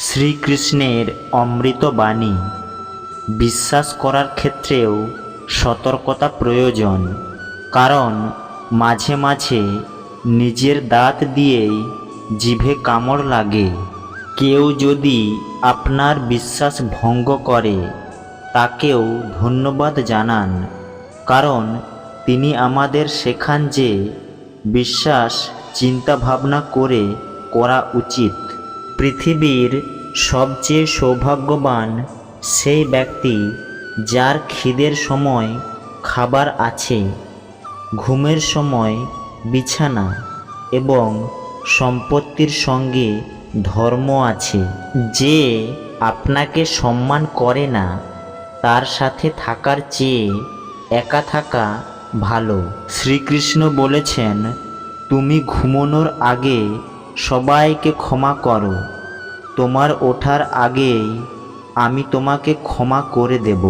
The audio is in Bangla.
শ্রীকৃষ্ণের অমৃত বাণী বিশ্বাস করার ক্ষেত্রেও সতর্কতা প্রয়োজন, কারণ মাঝে মাঝে নিজের দাঁত দিয়েই জিভে কামড় লাগে। কেউ যদি আপনার বিশ্বাস ভঙ্গ করে তাকেও ধন্যবাদ জানান, কারণ তিনি আমাদের শেখান যে বিশ্বাস চিন্তা ভাবনা করে করা উচিত। পৃথিবীর সবচেয়ে সৌভাগ্যবান সেই ব্যক্তি যার খিদের সময় খাবার আছে, ঘুমের সময় বিছানা এবং সম্পত্তির সঙ্গে ধর্ম আছে। যে আপনাকে সম্মান করে না তার সাথে থাকার চেয়ে একা থাকা ভালো। শ্রীকৃষ্ণ বলেছেন, তুমি ঘুমানোর আগে সবাইকে ক্ষমা করো, তোমার ওঠার আগেই আমি তোমাকে ক্ষমা করে দেব।